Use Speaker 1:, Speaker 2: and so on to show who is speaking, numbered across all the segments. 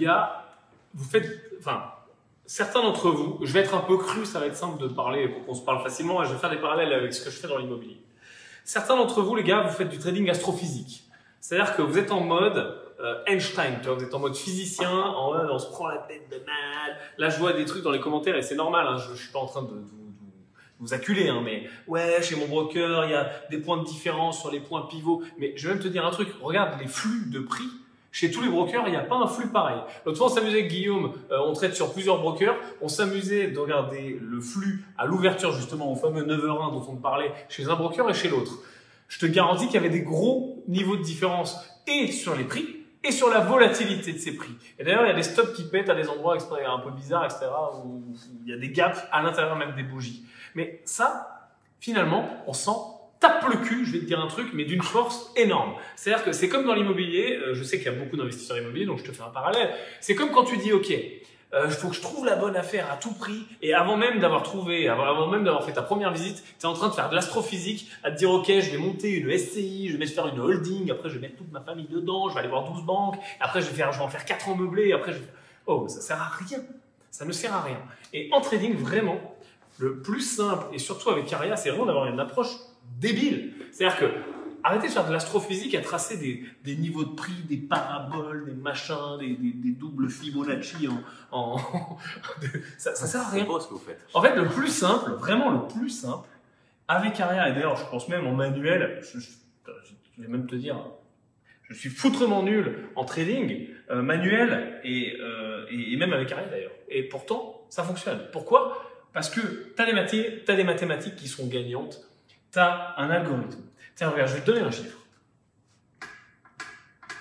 Speaker 1: gars, vous faites, enfin, certains d'entre vous, je vais être un peu cru, ça va être simple de parler pour qu'on se parle facilement, et je vais faire des parallèles avec ce que je fais dans l'immobilier. Certains d'entre vous, les gars, vous faites du trading astrophysique. C'est-à-dire que vous êtes en mode Einstein, tu vois, vous êtes en mode physicien, en mode on se prend la tête de mal. Là, je vois des trucs dans les commentaires et c'est normal, hein, je suis pas en train de vous acculer, hein, mais ouais, chez mon broker, il y a des points de différence sur les points pivots. Mais je vais même te dire un truc, regarde les flux de prix. Chez tous les brokers, il n'y a pas un flux pareil. L'autre fois, on s'amusait avec Guillaume, on traite sur plusieurs brokers, on s'amusait de regarder le flux à l'ouverture, justement, au fameux 9h1 dont on parlait, chez un broker et chez l'autre. Je te garantis qu'il y avait des gros niveaux de différence et sur les prix et sur la volatilité de ces prix. Et d'ailleurs, il y a des stops qui pètent à des endroits un peu bizarres, etc., où il y a des gaps à l'intérieur même des bougies. Mais ça, finalement, on s'en tape le cul, je vais te dire un truc, mais d'une force énorme. C'est-à-dire que c'est comme dans l'immobilier, je sais qu'il y a beaucoup d'investisseurs immobiliers, donc je te fais un parallèle. C'est comme quand tu dis, OK, il faut que je trouve la bonne affaire à tout prix, et avant même d'avoir trouvé, avant même d'avoir fait ta première visite, tu es en train de faire de l'astrophysique, à te dire, OK, je vais monter une SCI, je vais faire une holding, après je vais mettre toute ma famille dedans, je vais aller voir 12 banques, après je vais en faire 4 en meublé, après je vais... Oh, ça sert à rien. Ça ne sert à rien. Et en trading, vraiment, le plus simple, et surtout avec Caria, c'est vraiment d'avoir une approche débile. C'est-à-dire que arrêtez de faire de l'astrophysique à tracer des niveaux de prix, des paraboles, des machins, des doubles Fibonacci ça sert à rien.
Speaker 2: C'est beau ce que vous faites.
Speaker 1: En fait, le plus simple, vraiment le plus simple, avec Caria, et d'ailleurs, je pense même en manuel, je vais même te dire, je suis foutrement nul en trading, manuel, et même avec Caria d'ailleurs. Et pourtant, ça fonctionne. Pourquoi ? Parce que tu as des mathématiques qui sont gagnantes, tu as un algorithme. Tiens, regarde, je vais te donner un chiffre.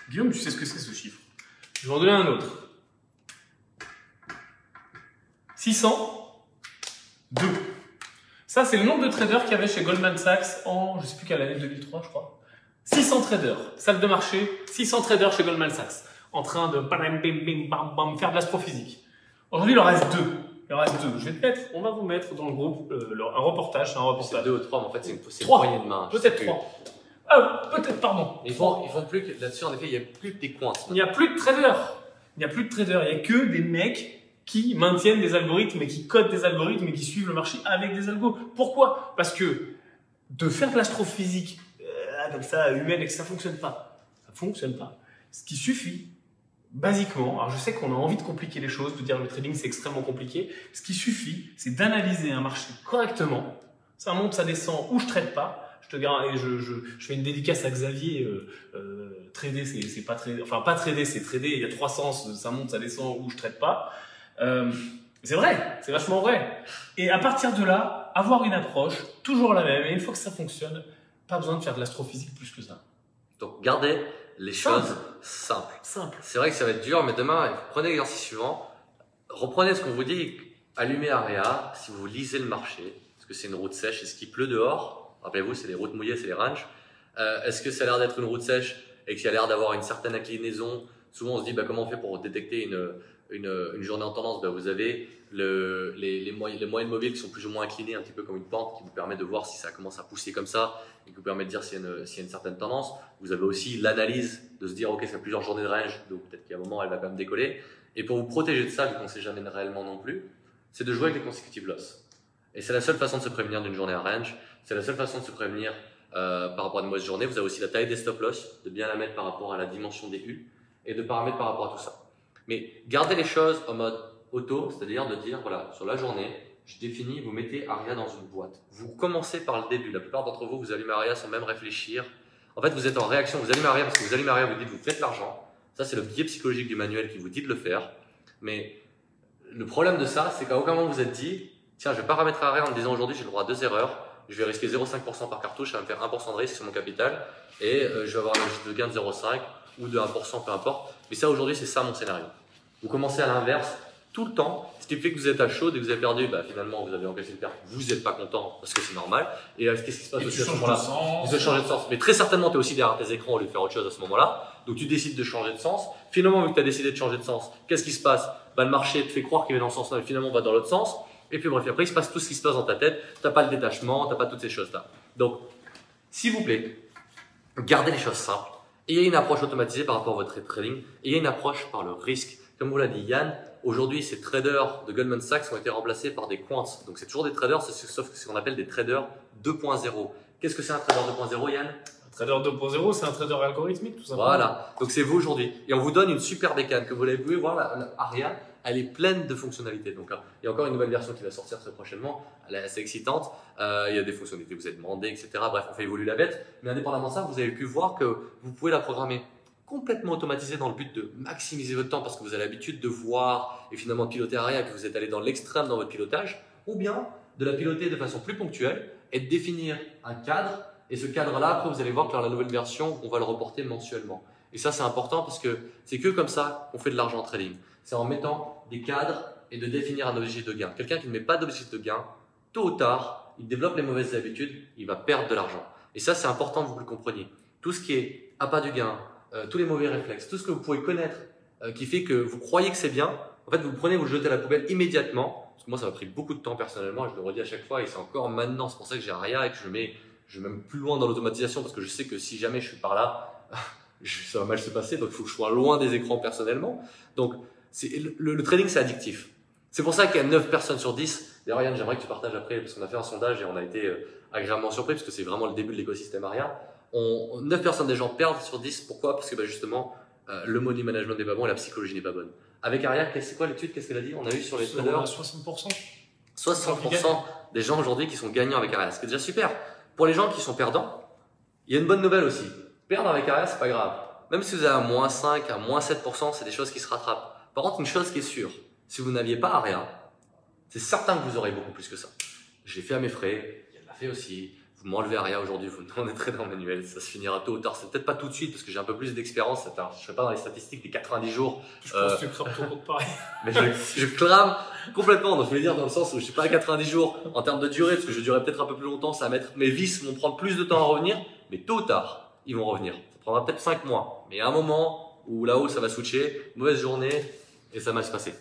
Speaker 1: Guillaume, tu sais ce que c'est ce chiffre. Je vais en donner un autre. 602. Ça, c'est le nombre de traders qu'il y avait chez Goldman Sachs en, je ne sais plus quelle année, 2003, je crois. 600 traders, salle de marché, 600 traders chez Goldman Sachs, en train de faire de l'astrophysique. Aujourd'hui, il en reste 2. Il en reste 2. Je vais te mettre, on va vous mettre dans le groupe un reportage. C'est un reportage.
Speaker 2: C'est 2 ou 3, mais en fait, c'est une
Speaker 1: poignée
Speaker 2: de main.
Speaker 1: Peut-être 3. Ah, peut-être, pardon.
Speaker 2: Ils font plus que là-dessus, en effet, il n'y a plus que des coins.
Speaker 1: Il n'y a plus de traders. Il n'y a plus de traders. Il n'y a que des mecs qui maintiennent des algorithmes et qui codent des algorithmes et qui suivent le marché avec des algos. Pourquoi ? Parce que de faire de l'astrophysique comme ça, humaine, et que ça ne fonctionne pas. Ça ne fonctionne pas. Ce qui suffit, basiquement, alors je sais qu'on a envie de compliquer les choses, de dire le trading c'est extrêmement compliqué. Ce qui suffit, c'est d'analyser un marché correctement. Ça monte, ça descend, ou je ne trade pas. Je te garantis, je fais une dédicace à Xavier. Trader, c'est pas trader. Enfin, pas trader, c'est trader. Il y a 3 sens. Ça monte, ça descend, ou je ne trade pas. C'est vrai, c'est vachement vrai. Et à partir de là, avoir une approche toujours la même. Et une fois que ça fonctionne, pas besoin de faire de l'astrophysique plus que ça.
Speaker 2: Donc, gardez les choses simples. C'est vrai que ça va être dur, mais demain, prenez l'exercice suivant. Reprenez ce qu'on vous dit. Allumez Aria si vous lisez le marché. Est-ce que c'est une route sèche? Est-ce qu'il pleut dehors? Rappelez-vous, c'est les routes mouillées, c'est les ranges. Est-ce que ça a l'air d'être une route sèche et qu'il y a l'air d'avoir une certaine inclinaison? Souvent, on se dit comment on fait pour détecter une journée en tendance? Vous avez les moyennes mobiles qui sont plus ou moins inclinées, un petit peu comme une pente, qui vous permet de voir si ça commence à pousser comme ça et qui vous permet de dire s'il y a une certaine tendance. Vous avez aussi l'analyse de se dire ok, ça fait plusieurs journées de range, donc peut-être qu'il y a un moment elle va quand même décoller. Et pour vous protéger de ça, vu qu'on ne sait jamais réellement non plus, c'est de jouer avec les consecutive loss. Et c'est la seule façon de se prévenir d'une journée à range. C'est la seule façon de se prévenir par rapport à une mauvaise journée. Vous avez aussi la taille des stop loss, de bien la mettre par rapport à la dimension des U et de paramètres par rapport à tout ça. Mais gardez les choses en mode auto, c'est-à-dire de dire, voilà, sur la journée, je définis, vous mettez Aria dans une boîte. Vous commencez par le début. La plupart d'entre vous, vous allumez Aria sans même réfléchir. En fait, vous êtes en réaction, vous allumez Aria parce que vous allumez Aria, vous dites, vous faites l'argent. Ça, c'est le biais psychologique du manuel qui vous dit de le faire. Mais le problème de ça, c'est qu'à aucun moment vous êtes dit, tiens, je vais paramétrer Aria en me disant aujourd'hui, j'ai le droit à 2 erreurs. Je vais risquer 0,5% par cartouche, ça va me faire 1% de risque sur mon capital. Et je vais avoir un objectif de gain de 0,5 ou de 1%, peu importe. Mais ça, aujourd'hui, c'est ça mon scénario. Vous commencez à l'inverse tout le temps, ce qui fait que vous êtes à chaud et que vous avez perdu, finalement vous avez encaissé une perte, vous n'êtes pas content parce que c'est normal. Et qu'est-ce qui se passe aussi à ce moment-là? Vous avez changé de sens. Mais très certainement, tu es aussi derrière tes écrans au lieu de faire autre chose à ce moment-là. Donc tu décides de changer de sens. Finalement, vu que tu as décidé de changer de sens, qu'est-ce qui se passe? Le marché te fait croire qu'il va dans ce sens-là, mais finalement on va dans l'autre sens. Et puis bref, après il se passe tout ce qui se passe dans ta tête. Tu n'as pas le détachement, tu n'as pas toutes ces choses-là. Donc, s'il vous plaît, gardez les choses simples. Ayez une approche automatisée par rapport à votre trading. Ayez une approche par le risque. Comme vous l'a dit Yann, aujourd'hui, ces traders de Goldman Sachs ont été remplacés par des quants. Donc, c'est toujours des traders, sauf que c'est ce qu'on appelle des traders 2.0. Qu'est-ce que c'est un trader 2.0, Yann?
Speaker 1: Un trader 2.0, c'est un trader algorithmique, tout simplement.
Speaker 2: Voilà, donc c'est vous aujourd'hui. Et on vous donne une super bécane. Comme vous l'avez pu voir, la Aria, elle est pleine de fonctionnalités. Donc, il y a encore une nouvelle version qui va sortir très prochainement. Elle est assez excitante. Il y a des fonctionnalités que vous êtes demandées, etc. Bref, on fait évoluer la bête. Mais indépendamment de ça, vous avez pu voir que vous pouvez la programmer complètement automatisée dans le but de maximiser votre temps parce que vous avez l'habitude de voir et finalement de piloter Aria, que vous êtes allé dans l'extrême dans votre pilotage, ou bien de la piloter de façon plus ponctuelle et de définir un cadre. Et ce cadre-là, après, vous allez voir que dans la nouvelle version, on va le reporter mensuellement. Et ça, c'est important parce que c'est que comme ça qu'on fait de l'argent en trading. C'est en mettant des cadres et de définir un objectif de gain. Quelqu'un qui ne met pas d'objectif de gain, tôt ou tard, il développe les mauvaises habitudes, il va perdre de l'argent. Et ça, c'est important que vous le compreniez. Tout ce qui est appât du gain, tous les mauvais réflexes, tout ce que vous pouvez connaître qui fait que vous croyez que c'est bien, en fait, vous le prenez, vous le jetez à la poubelle immédiatement. Parce que moi, ça m'a pris beaucoup de temps personnellement et je le redis à chaque fois et c'est encore maintenant. C'est pour ça que j'ai Aria et que je vais même plus loin dans l'automatisation parce que je sais que si jamais je suis par là, ça va mal se passer. Donc, il faut que je sois loin des écrans personnellement. Donc, le trading, c'est addictif. C'est pour ça qu'il y a 9 personnes sur 10. D'ailleurs, Yann, j'aimerais que tu partages après parce qu'on a fait un sondage et on a été agréablement surpris parce que c'est vraiment le début de l'écosystème Aria. 9 personnes des gens perdent sur 10. Pourquoi? Parce que justement, le money management n'est pas bon et la psychologie n'est pas bonne. Avec Aria, c'est quoi l'étude? Qu'est-ce qu'elle a dit? On a eu sur les traders
Speaker 1: 60%.
Speaker 2: 60% des gens aujourd'hui qui sont gagnants avec Aria. Ce qui est déjà super. Pour les gens qui sont perdants, il y a une bonne nouvelle aussi. Perdre avec Aria, c'est pas grave. Même si vous avez à -5, à -7%, c'est des choses qui se rattrapent. Par contre, une chose qui est sûre, si vous n'aviez pas Aria, c'est certain que vous aurez beaucoup plus que ça. J'ai fait à mes frais, il l'a fait aussi. Vous m'enlevez Aria aujourd'hui, vous me demandez trader en manuel, ça se finira tôt ou tard. C'est peut-être pas tout de suite parce que j'ai un peu plus d'expérience. Je ne serai pas dans les statistiques des 90 jours.
Speaker 1: Je pense que tu crames ton compte pareil.
Speaker 2: Mais je clame complètement. Donc je veux dire dans le sens où je suis pas à 90 jours en termes de durée, parce que je durerai peut-être un peu plus longtemps. Ça va mettre mes vices vont prendre plus de temps à revenir, mais tôt ou tard ils vont revenir. Ça prendra peut-être 5 mois, mais il y a un moment où là-haut ça va switcher, mauvaise journée et ça va se passer.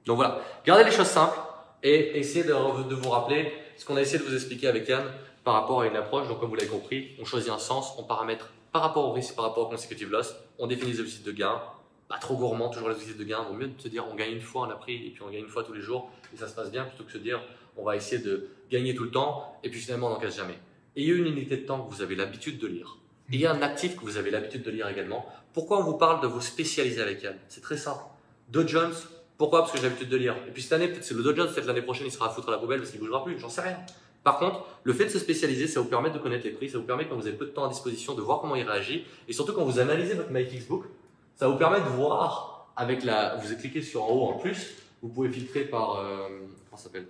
Speaker 2: Donc voilà, gardez les choses simples et essayez de vous rappeler ce qu'on a essayé de vous expliquer avec Yann par rapport à une approche. Donc comme vous l'avez compris, on choisit un sens, on paramètre par rapport au risque, par rapport au consecutive loss, on définit les objectifs de gain, pas trop gourmand, toujours les objectifs de gain. Vaut mieux de se dire on gagne une fois, on a pris et puis on gagne une fois tous les jours et ça se passe bien, plutôt que de se dire on va essayer de gagner tout le temps et puis finalement on n'encaisse jamais. Ayez une unité de temps que vous avez l'habitude de lire. Ayez un actif que vous avez l'habitude de lire également. Pourquoi on vous parle de vous spécialiser avec Yann? C'est très simple. Dow Jones, pourquoi? Parce que j'ai l'habitude de lire. Et puis cette année, peut-être c'est le Dow Jones, peut-être l'année prochaine il sera à foutre à la poubelle parce qu'il ne bougera plus, j'en sais rien. Par contre, le fait de se spécialiser, ça vous permet de connaître les prix, ça vous permet quand vous avez peu de temps à disposition de voir comment il réagit et surtout quand vous analysez votre MyFixBook, ça vous permet de voir avec vous cliquez sur en haut en plus, vous pouvez filtrer par, comment ça s'appelle,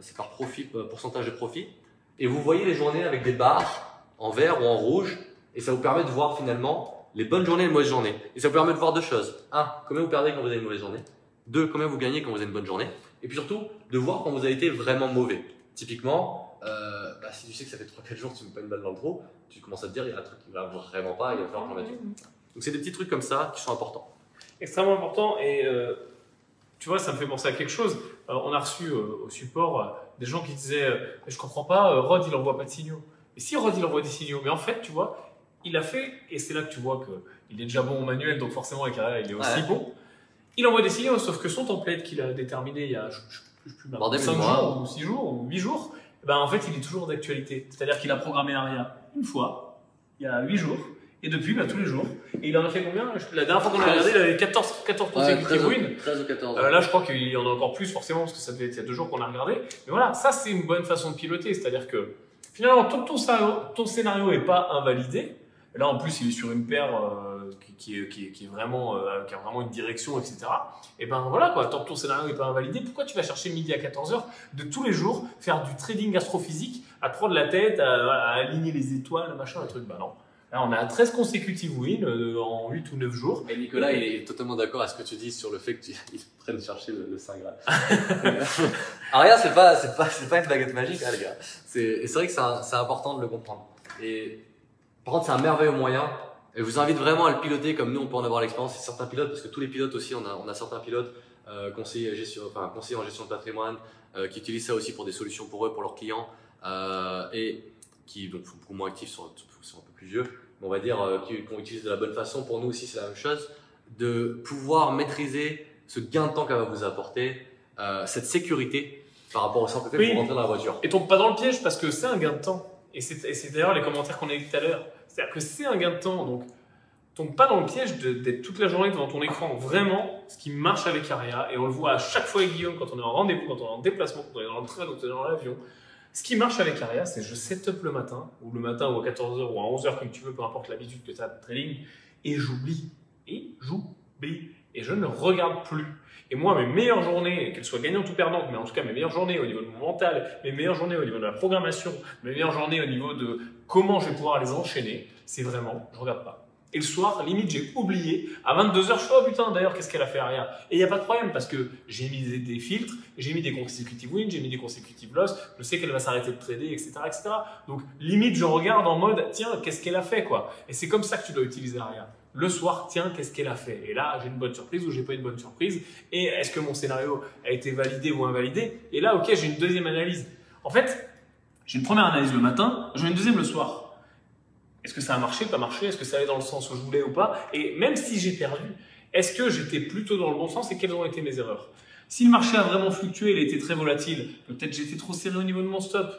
Speaker 2: c'est par profit, pourcentage de profit et vous voyez les journées avec des barres en vert ou en rouge et ça vous permet de voir finalement les bonnes journées et les mauvaises journées. Et ça vous permet de voir deux choses. 1. Combien vous perdez quand vous avez une mauvaise journée. 2. Combien vous gagnez quand vous avez une bonne journée. Et puis surtout, de voir quand vous avez été vraiment mauvais. Typiquement, si tu sais que ça fait 3-4 jours que tu ne mets pas une balle dans le trou, tu commences à te dire il y a un truc qui va vraiment pas, il va falloir que j'en mette une. Donc c'est des petits trucs comme ça qui sont importants.
Speaker 1: Extrêmement important et tu vois, ça me fait penser à quelque chose. On a reçu au support des gens qui disaient je comprends pas, Rod il envoie pas de signaux. Et si Rod il envoie des signaux, mais en fait tu vois, il a fait, et c'est là que tu vois qu'il est déjà bon au manuel, donc forcément avec Aria il est aussi bon. Il envoie des signaux, sauf que son template qu'il a déterminé il y a je sais plus, 5 jours ou 6 jours ou 8 jours, en fait il est toujours d'actualité. C'est-à-dire qu'il a programmé Aria une fois, il y a 8 jours, et depuis tous les jours. Et il en a fait combien? La dernière fois qu'on l'a regardé, il avait 14 consécutifs wins.
Speaker 2: 13 ou 14.
Speaker 1: Là je crois qu'il y en a encore plus forcément, parce que ça fait il y a 2 jours qu'on a regardé. Mais voilà, ça c'est une bonne façon de piloter, c'est-à-dire que finalement ton scénario n'est pas invalidé. Là, en plus, il est sur une paire qui est vraiment, qui a vraiment une direction, etc. Et ben voilà, quoi, tant que ton scénario n'est pas invalidé, pourquoi tu vas chercher midi à 14h de tous les jours faire du trading astrophysique, à te prendre la tête, à aligner les étoiles, machin, un truc? Bah non. Là, on a 13 consécutives wins en 8 ou 9 jours.
Speaker 2: Et Nicolas, il est totalement d'accord à ce que tu dis sur le fait qu'ils prennent chercher le Saint Graal. Aria, c'est pas une baguette magique, hein, les gars. C'est vrai que c'est important de le comprendre. Et par contre, c'est un merveilleux moyen. Et je vous invite vraiment à le piloter comme nous, on peut en avoir l'expérience. C'est certains pilotes, parce que tous les pilotes aussi, on a certains pilotes, conseillers en gestion de patrimoine, qui utilisent ça aussi pour des solutions pour eux, pour leurs clients, et qui donc, sont beaucoup moins actifs, sont un peu plus vieux, mais on va dire qu'ils utilisent de la bonne façon. Pour nous aussi, c'est la même chose. de pouvoir maîtriser ce gain de temps qu'elle va vous apporter, cette sécurité par rapport au simple fait que vous rentrez dans la voiture.
Speaker 1: Et tombe pas dans le piège parce que c'est un gain de temps. Et c'est d'ailleurs les commentaires qu'on a dit tout à l'heure. C'est-à-dire que c'est un gain de temps. Donc, tombe pas dans le piège d'être toute la journée devant ton écran. Vraiment, ce qui marche avec Aria, et on le voit à chaque fois avec Guillaume quand on est en rendez-vous, quand on est en déplacement, quand on est dans le train, quand on est dans l'avion. Ce qui marche avec Aria, c'est je set up le matin ou à 14h ou à 11h, comme tu veux, peu importe l'habitude que tu as de trading, et j'oublie. Et je ne regarde plus. Et moi, mes meilleures journées, qu'elles soient gagnantes ou perdantes, mais en tout cas mes meilleures journées au niveau de mon mental, mes meilleures journées au niveau de la programmation, mes meilleures journées au niveau de comment je vais pouvoir les enchaîner, c'est vraiment, je regarde pas. Et le soir, limite, j'ai oublié. À 22h, je fais, oh putain, d'ailleurs, qu'est-ce qu'elle a fait Aria? Et il n'y a pas de problème parce que j'ai mis des filtres, j'ai mis des consecutive wins, j'ai mis des consecutive loss, je sais qu'elle va s'arrêter de trader, etc., etc. Donc, limite, je regarde en mode, tiens, qu'est-ce qu'elle a fait, quoi. Et c'est comme ça que tu dois utiliser Aria. Le soir, tiens, qu'est-ce qu'elle a fait? Et là, j'ai une bonne surprise ou j'ai pas une bonne surprise. Et est-ce que mon scénario a été validé ou invalidé? Et là, ok, j'ai une deuxième analyse. En fait, j'ai une première analyse le matin, j'en ai une deuxième le soir. Est-ce que ça a marché, pas marché? Est-ce que ça allait dans le sens où je voulais ou pas? Et même si j'ai perdu, est-ce que j'étais plutôt dans le bon sens et quelles ont été mes erreurs? Si le marché a vraiment fluctué, il était très volatile, peut-être j'étais trop serré au niveau de mon stop,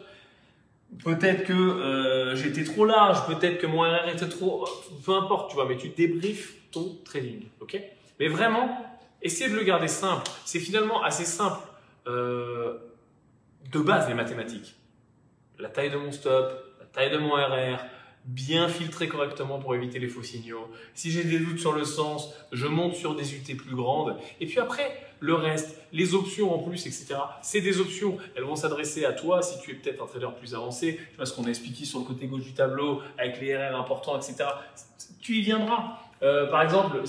Speaker 1: peut-être que j'étais trop large, peut-être que mon RR était trop... Peu importe, tu vois, mais tu débriefes ton trading, ok? Mais vraiment, essayer de le garder simple. C'est finalement assez simple de base, les mathématiques. La taille de mon stop, la taille de mon RR, bien filtrer correctement pour éviter les faux signaux. Si j'ai des doutes sur le sens, je monte sur des UT plus grandes. Et puis après, le reste, les options en plus, etc. C'est des options. Elles vont s'adresser à toi si tu es peut-être un trader plus avancé. Tu vois ce qu'on a expliqué sur le côté gauche du tableau, avec les RR importants, etc. Tu y viendras. Par exemple,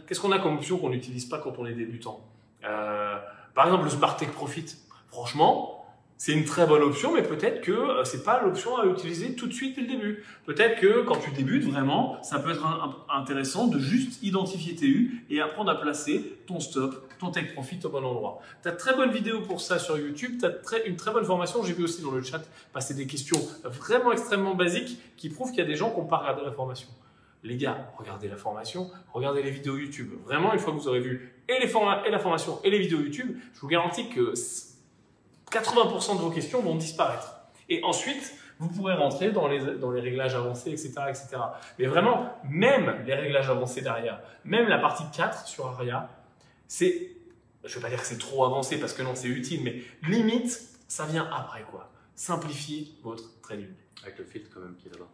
Speaker 1: qu'est-ce qu'on a comme option qu'on n'utilise pas quand on est débutant? Par exemple, le Smart Take Profit. Franchement, c'est une très bonne option, mais peut-être que c'est pas l'option à utiliser tout de suite dès le début. Peut-être que quand tu débutes vraiment, ça peut être intéressant de juste identifier tes U et apprendre à placer ton stop, ton take profit au bon endroit. Tu as de très bonnes vidéos pour ça sur YouTube, tu as une très bonne formation. J'ai vu aussi dans le chat passer des questions vraiment extrêmement basiques qui prouvent qu'il y a des gens qui n'ont pas regardé la formation. Les gars, regardez la formation, regardez les vidéos YouTube. Vraiment, une fois que vous aurez vu et la formation et les vidéos YouTube, je vous garantis que 80% de vos questions vont disparaître. Et ensuite, vous pourrez rentrer dans les réglages avancés, etc., etc. Mais vraiment, même les réglages avancés d'Aria, même la partie 4 sur Aria, c'est, je ne vais pas dire que c'est trop avancé parce que non, c'est utile, mais limite, ça vient après quoi. Simplifier votre trading.
Speaker 2: Avec le filtre quand même qui est là-bas.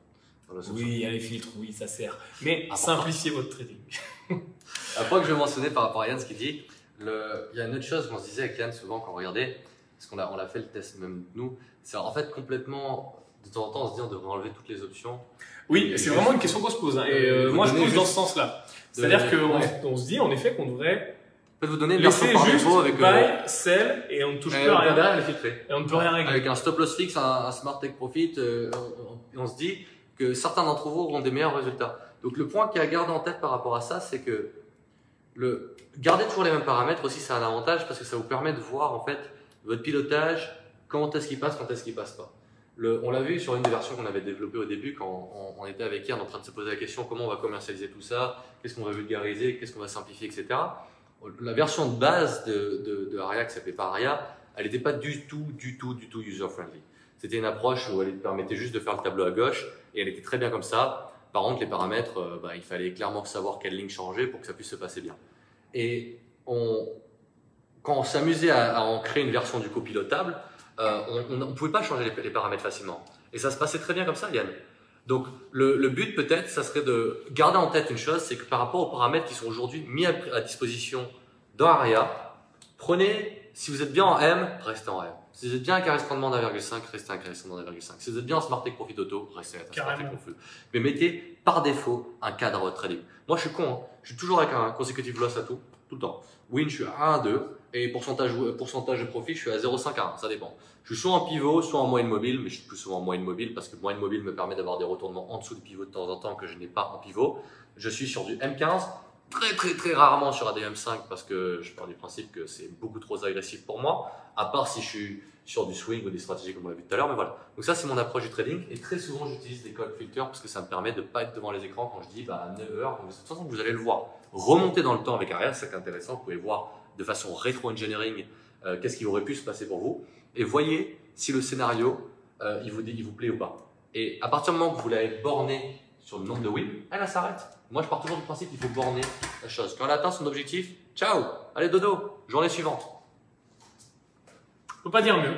Speaker 1: Oui, il y a les filtres, oui, ça sert. Mais simplifiez votre trading.
Speaker 2: Un point que je vais mentionner par rapport à Yann, ce qu'il dit, il y a une autre chose qu'on se disait avec Yann souvent quand on regardait, parce qu'on a fait le test même nous, c'est en fait complètement, de temps en temps on se dit on devrait enlever toutes les options.
Speaker 1: Oui, c'est vraiment une question qu'on se pose. Hein. Et moi je pose dans ce sens-là. C'est-à-dire qu'on se dit en effet qu'on devrait
Speaker 2: vous donner une version par défaut avec
Speaker 1: buy, sell et on ne touche plus à rien. Et on ne peut rien régler.
Speaker 2: Avec un stop loss fixe, un smart take profit, on se dit que certains d'entre vous auront des meilleurs résultats. Donc le point qu'il y a à garder en tête par rapport à ça, c'est que garder toujours les mêmes paramètres aussi, c'est un avantage parce que ça vous permet de voir en fait votre pilotage, quand est-ce qu'il passe, quand est-ce qu'il passe pas. On l'a vu sur une des versions qu'on avait développées au début quand on était avec Yann en train de se poser la question comment on va commercialiser tout ça, qu'est-ce qu'on va vulgariser, qu'est-ce qu'on va simplifier, etc. La version de base de Aria qui s'appelait pas Aria, elle n'était pas du tout user-friendly. C'était une approche où elle permettait juste de faire le tableau à gauche et elle était très bien comme ça. Par contre, les paramètres, il fallait clairement savoir quelle ligne changer pour que ça puisse se passer bien. Et quand on s'amusait à en créer une version du copilotable, on ne pouvait pas changer les paramètres facilement. Et ça se passait très bien comme ça, Yann. Donc, le but peut-être, ça serait de garder en tête une chose, c'est que par rapport aux paramètres qui sont aujourd'hui mis à disposition dans Aria, prenez, si vous êtes bien en M, restez en M. Si vous êtes bien à un carré rendement d'1,5, restez à un carré rendement d'1,5. Si vous êtes bien en Smart Take Profit Auto, restez à un Smart Take Profit. Mais mettez par défaut un cadre de trading. Moi, je suis con, hein. Je suis toujours avec un consecutive loss à tout le temps. Win, je suis à 1, 2. Et pourcentage de profit, je suis à 0,5 à 1, ça dépend. Je suis soit en pivot, soit en moyenne mobile, mais je suis plus souvent en moyenne mobile parce que moyenne mobile me permet d'avoir des retournements en dessous du pivot de temps en temps que je n'ai pas en pivot. Je suis sur du M15, très rarement sur un M5 parce que je pars du principe que c'est beaucoup trop agressif pour moi, à part si je suis sur du swing ou des stratégies comme on l'a vu tout à l'heure, mais voilà. Donc ça, c'est mon approche du trading. Et très souvent, j'utilise des call filters parce que ça me permet de ne pas être devant les écrans quand je dis à 9 heures. Donc, de toute façon, vous allez le voir. Remonter dans le temps avec arrière, c'est ça qui est intéressant. Vous pouvez voir de façon rétro-engineering qu'est-ce qui aurait pu se passer pour vous. Et voyez si le scénario, il vous plaît ou pas. Et à partir du moment que vous l'avez borné sur le nombre de wins, elle s'arrête. Moi, je pars toujours du principe qu'il faut borner la chose. Quand elle atteint son objectif, ciao, allez dodo, journée suivante.
Speaker 1: Je peux pas dire mieux.